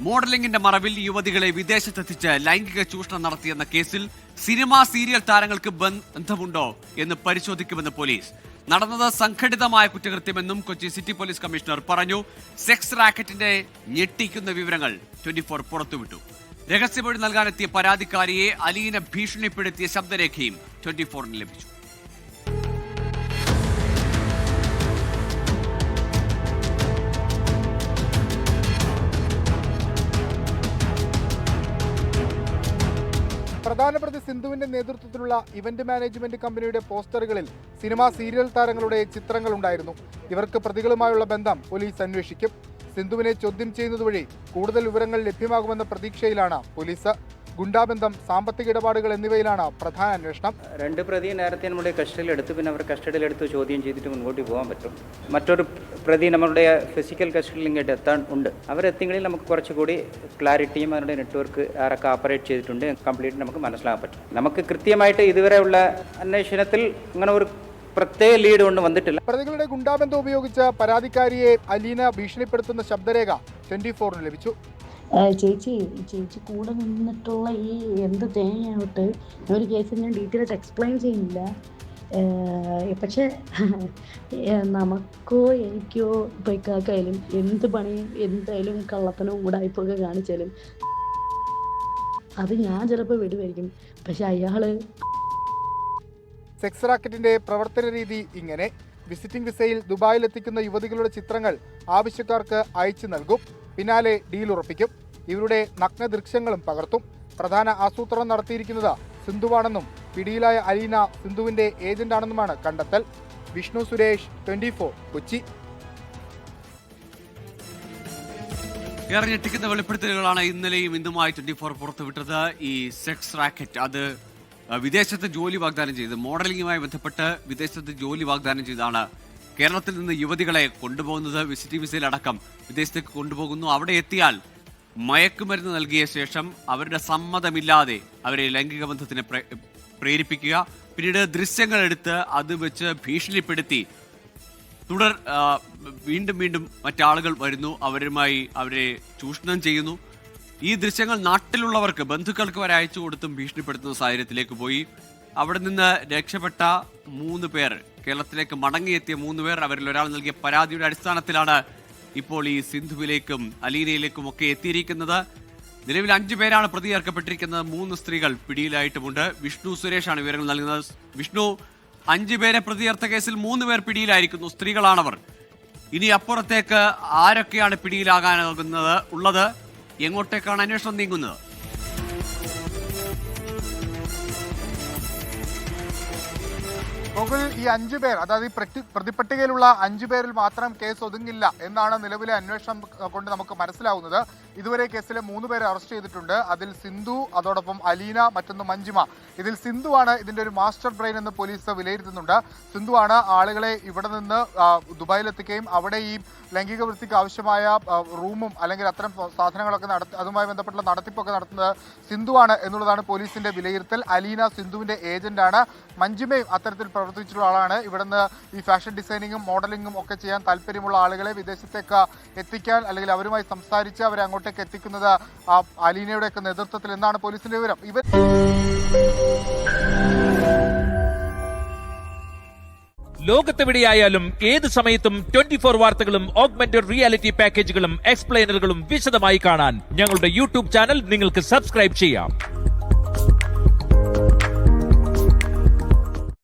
മോഡലിംഗിന്റെ മറവിൽ യുവതികളെ വിദേശത്തെത്തിച്ച് ലൈംഗിക ചൂഷണം നടത്തിയെന്ന കേസിൽ സിനിമ സീരിയൽ താരങ്ങൾക്ക് ബന്ധമുണ്ടോ എന്ന് പരിശോധിക്കുമെന്ന് പോലീസ്. നടന്നത് സംഘടിതമായ കുറ്റകൃത്യമെന്നും കൊച്ചി സിറ്റി പോലീസ് കമ്മീഷണർ പറഞ്ഞു. സെക്സ് റാക്കറ്റിന്റെ ഞെട്ടിക്കുന്ന വിവരങ്ങൾ 24 പുറത്തുവിട്ടു. രഹസ്യമൊഴി നൽകാനെത്തിയ പരാതിക്കാരിയെ അലീന ഭീഷണിപ്പെടുത്തിയ ശബ്ദരേഖയും 24 ലഭിച്ചു. പ്രധാന പ്രതി സിന്ധുവിന്റെ നേതൃത്വത്തിലുള്ള ഇവന്റ് മാനേജ്മെന്റ് കമ്പനിയുടെ പോസ്റ്ററുകളിൽ സിനിമാ സീരിയൽ താരങ്ങളുടെ ചിത്രങ്ങൾ ഉണ്ടായിരുന്നു. ഇവർക്ക് പ്രതികളുമായുള്ള ബന്ധം പോലീസ് അന്വേഷിക്കും. സിന്ധുവിനെ ചോദ്യം ചെയ്യുന്നതുവഴി കൂടുതൽ വിവരങ്ങൾ ലഭ്യമാകുമെന്ന പ്രതീക്ഷയിലാണ് പോലീസ്. ഗുണ്ടാബന്ധം, സാമ്പത്തിക ഇടപാടുകൾ എന്നിവയിലാണ് പ്രധാന അന്വേഷണം. രണ്ട് പ്രതിയെ നേരത്തെ നമ്മുടെ കസ്റ്റഡിയിലെടുത്ത് പിന്നെ അവർ കസ്റ്റഡിയിലെടുത്ത് ചോദ്യം ചെയ്തിട്ട് മുൻപോട്ട് പോകാൻ പറ്റും. മറ്റൊരു പ്രതി നമ്മളുടെ ഫിസിക്കൽ കസ്റ്റഡിയിലേക്ക് എത്താൻ ഉണ്ട്. അവരെത്തിയെങ്കിൽ നമുക്ക് കുറച്ചുകൂടി ക്ലാരിറ്റിയും അവരുടെ നെറ്റ്വർക്ക് ആരൊക്കെ ഓപ്പറേറ്റ് ചെയ്തിട്ടുണ്ട് കംപ്ലീറ്റ് നമുക്ക് മനസ്സിലാക്കാൻ പറ്റും. നമുക്ക് കൃത്യമായിട്ട് ഇതുവരെയുള്ള അന്വേഷണത്തിൽ അങ്ങനെ ഒരു പ്രത്യേക ലീഡ് കൊണ്ട് വന്നിട്ടില്ല. പ്രതികളുടെ ഗുണ്ടാബന്ധം ഉപയോഗിച്ച് പരാതിക്കാരിയെ അലീന ഭീഷണിപ്പെടുത്തുന്ന ശബ്ദരേഖ 24 ലഭിച്ചു. ചേച്ചി കൂടെ നിന്നിട്ടുള്ള ഈ എന്ത് തേങ്ങയാവട്ടെ ഒരു കേസിൽ ഞാൻ ഡീറ്റെയിൽസ് എക്സ്പ്ലെയിൻ ചെയ്യുന്നില്ല. പക്ഷെ നമുക്കോ എനിക്കോ ഇപ്പോൾ ഇക്കാക്കായാലും എന്ത് പണിയും എന്തായാലും കള്ളത്തനവും ഉടായ്പൊക്കെ കാണിച്ചാലും അത് ഞാൻ ചിലപ്പോൾ വിടുമായിരിക്കും. പക്ഷെ അയാൾ സെക്സ് റാക്കറ്റിന്റെ പ്രവർത്തന രീതി ഇങ്ങനെ: വിസിറ്റിംഗ് വിസയിൽ ദുബായിലെത്തിക്കുന്ന യുവതികളുടെ ചിത്രങ്ങൾ ആവശ്യക്കാർക്ക് അയച്ചു നൽകും. പിന്നാലെ ഡീൽ ഉറപ്പിക്കും. ഇവരുടെ നഗ്ന ദൃശ്യങ്ങളും പകർത്തും. പ്രധാന ആസൂത്രണം നടത്തിയിരിക്കുന്നത് സിന്ധുവാണെന്നും പിടിയിലായ അലീന സിന്ധുവിന്റെ ഏജന്റാണെന്നുമാണ് കണ്ടെത്തൽ. വിഷ്ണു സുരേഷ്, 24 കൊച്ചി. ഏറെ ഞെട്ടിക്കുന്ന വെളിപ്പെടുത്തലുകളാണ് ഇന്നലെയും ഇന്നുമായി 24 പുറത്തുവിട്ടത്. ഈ സെക്സ് റാക്കറ്റ് അത് വിദേശത്ത് ജോലി വാഗ്ദാനം ചെയ്ത് മോഡലിംഗുമായി ബന്ധപ്പെട്ട് വിദേശത്ത് ജോലി വാഗ്ദാനം ചെയ്താണ് കേരളത്തിൽ നിന്ന് യുവതികളെ കൊണ്ടുപോകുന്നത്. വിസിറ്റിംഗ് വിസയിലടക്കം വിദേശത്തേക്ക് കൊണ്ടുപോകുന്നു. അവിടെ എത്തിയാൽ മയക്കുമരുന്ന് നൽകിയ ശേഷം അവരുടെ സമ്മതമില്ലാതെ അവരെ ലൈംഗിക ബന്ധത്തിന് പ്രേരിപ്പിക്കുക, പിന്നീട് ദൃശ്യങ്ങൾ എടുത്ത് അത് വെച്ച് ഭീഷണിപ്പെടുത്തി വീണ്ടും വീണ്ടും മറ്റാളുകൾ വരുന്നു, അവരെ ചൂഷണം ചെയ്യുന്നു. ഈ ദൃശ്യങ്ങൾ നാട്ടിലുള്ളവർക്ക്, ബന്ധുക്കൾക്ക് വരെ അയച്ചു കൊടുത്തും ഭീഷണിപ്പെടുത്തുന്ന സാഹചര്യത്തിലേക്ക് പോയി. അവിടെ നിന്ന് രക്ഷപ്പെട്ട 3 പേർ, കേരളത്തിലേക്ക് മടങ്ങിയെത്തിയ 3 പേർ, അവരിൽ ഒരാൾ നൽകിയ പരാതിയുടെ അടിസ്ഥാനത്തിലാണ് ഇപ്പോൾ ഈ സിന്ധുവിലേക്കും അലീനയിലേക്കും ഒക്കെ എത്തിയിരിക്കുന്നത്. നിലവിൽ 5 പേരാണ് പ്രതി ചേർക്കപ്പെട്ടിരിക്കുന്നത്. 3 സ്ത്രീകൾ പിടിയിലായിട്ടുമുണ്ട്. വിഷ്ണു സുരേഷാണ് വിവരങ്ങൾ നൽകുന്നത്. വിഷ്ണു, 5 പേരെ പ്രതി ചേർത്ത കേസിൽ 3 പേർ പിടിയിലായിരിക്കുന്നു. സ്ത്രീകളാണവർ. ഇനി അപ്പുറത്തേക്ക് ആരൊക്കെയാണ് പിടിയിലാകാനാകുന്നത്? എങ്ങോട്ടേക്കാണ് അന്വേഷണം നീങ്ങുന്നത്? ഈ 5 പേർ, അതായത് ഈ പ്രതിപട്ടികയിലുള്ള 5 പേരിൽ മാത്രം കേസ് ഒതുങ്ങില്ല എന്നാണ് നിലവിലെ അന്വേഷണം കൊണ്ട് നമുക്ക് മനസ്സിലാവുന്നത്. ഇതുവരെ കേസിലെ 3 പേരെ അറസ്റ്റ് ചെയ്തിട്ടുണ്ട്. അതിൽ സിന്ധു, അതോടൊപ്പം അലീന, മറ്റൊന്ന് മഞ്ജിമ. ഇതിൽ സിന്ധുവാണ് ഇതിന്റെ ഒരു മാസ്റ്റർ ബ്രെയിൻ എന്ന് പോലീസ് വിലയിരുത്തുന്നുണ്ട്. സിന്ധുവാണ് ആളുകളെ ഇവിടെ നിന്ന് ദുബായിലെത്തിക്കുകയും അവിടെ ഈ ലൈംഗിക വൃത്തിക്ക് ആവശ്യമായ റൂമും അല്ലെങ്കിൽ അത്തരം സാധനങ്ങളൊക്കെ അതുമായി ബന്ധപ്പെട്ടുള്ള നടത്തിപ്പൊക്കെ നടത്തുന്നത് സിന്ധുവാണ് എന്നുള്ളതാണ് പോലീസിന്റെ വിലയിരുത്തൽ. അലീന സിന്ധുവിന്റെ ഏജന്റാണ്. മഞ്ജിമയും അത്തരത്തിൽ പ്രവർത്തിച്ചിട്ടുള്ള ആളാണ്. ഇവിടുന്ന് ഈ ഫാഷൻ ഡിസൈനിങ്ങും മോഡലിംഗും ഒക്കെ ചെയ്യാൻ താല്പര്യമുള്ള ആളുകളെ വിദേശത്തേക്ക് എത്തിക്കാൻ അല്ലെങ്കിൽ അവരുമായി സംസാരിച്ച് അവരെ അങ്ങോട്ടേക്ക് എത്തിക്കുന്നത് അലീനയുടെയൊക്കെ നേതൃത്വത്തിൽ എന്നാണ് പോലീസിന്റെ വിവരം. ലോകത്തെവിടെയായാലും ഏത് സമയത്തും 24 വാർത്തകളും ഓഗ്മെന്റഡ് റിയാലിറ്റി പാക്കേജുകളും എക്സ്പ്ലെയിനറുകളും വിശദമായി കാണാൻ ഞങ്ങളുടെ യൂട്യൂബ് ചാനൽ നിങ്ങൾക്ക് സബ്സ്ക്രൈബ് ചെയ്യാം.